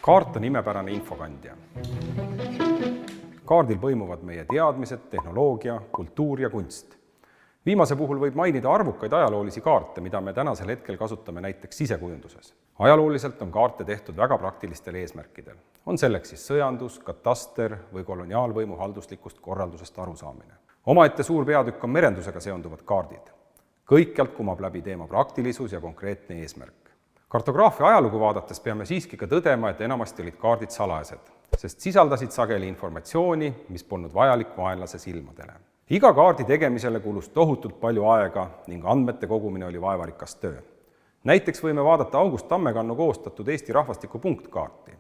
Kaart on imepärane infokandja. Kaardil põimuvad meie teadmised, tehnoloogia, kultuur ja kunst. Viimase puhul võib mainida arvukaid ajaloolisi kaarte, mida me tänasel hetkel kasutame näiteks sisekujunduses. Ajalooliselt on kaarte tehtud väga praktilistel eesmärkidel. On selleks siis sõjandus, kataster või koloniaalvõimu halduslikust korraldusest arusaamine. Omaette suur peatükk on merendusega seonduvad kaardid. Kõikjalt kumab läbi teema praktilisus ja konkreetne eesmärk. Kartograafia ajalugu vaadates peame siiski ka tõdema, et enamasti olid kaardid salajased, sest sisaldasid sageli informatsiooni, mis polnud vajalik vaenlase silmadele. Iga kaardi tegemisele kulus tohutult palju aega ning andmete kogumine oli vaevarikas töö. Näiteks võime vaadata August Tammekannu koostatud Eesti rahvastiku punktkaarti.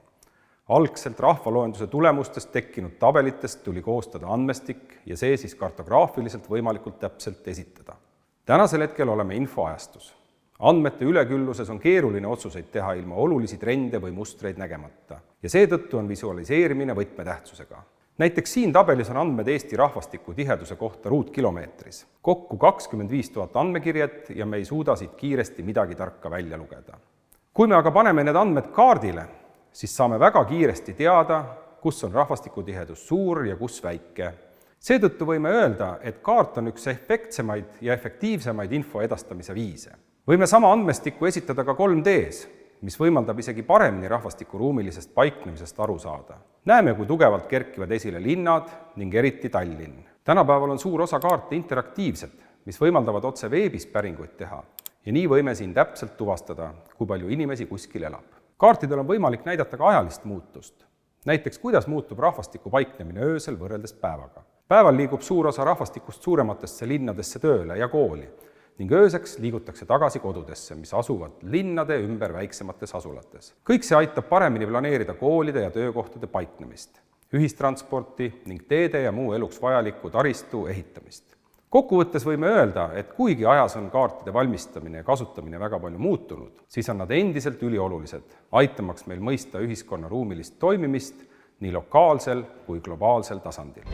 Algselt rahvaloenduse tulemustest tekkinud tabelitest tuli koostada andmestik ja see siis kartograafiliselt võimalikult täpselt esitada. Tänasel hetkel oleme infoajastus. Andmete ülekülluses on keeruline otsuseid teha ilma olulisi trende või mustreid nägemata ja seetõttu on visualiseerimine võtmetähtsusega. Näiteks siin tabelis on andmed Eesti rahvastiku tiheduse kohta ruutkilomeetris. Kokku 25 000 andmekirjet ja me ei suuda siit kiiresti midagi tarka välja lugeda. Kui me aga paneme need andmed kaardile, siis saame väga kiiresti teada, kus on rahvastikutihedus suur ja kus väike. Seetõttu võime öelda, et kaart on üks efektsemaid ja efektiivsemaid info edastamise viise. Võime sama andmestikku esitada ka 3D-s, mis võimaldab isegi paremini rahvastiku ruumilisest paiknemisest aru saada. Näeme, kui tugevalt kerkivad esile linnad ning eriti Tallinn. Tänapäeval on suur osa kaarte interaktiivsed, mis võimaldavad otse veebis päringuid teha ja nii võime siin täpselt tuvastada, kui palju inimesi kuskil elab. Kaartidel on võimalik näidata ka ajalist muutust. Näiteks, kuidas muutub rahvastiku paiknemine öösel võrreldes päevaga. Päeval liigub suur osa rahvastikust suurematesse linnadesse tööle ja kooli ning ööseks liigutakse tagasi kodudesse, mis asuvad linnade ümber väiksemates asulates. Kõik see aitab paremini planeerida koolide ja töökohtade paiknemist, ühistransporti ning teede ja muu eluks vajaliku taristu ehitamist. Kokkuvõttes võime öelda, et kuigi ajas on kaartide valmistamine ja kasutamine väga palju muutunud, siis on nad endiselt üliolulised, aitamaks meil mõista ühiskonna ruumilist toimimist nii lokaalsel kui globaalsel tasandil.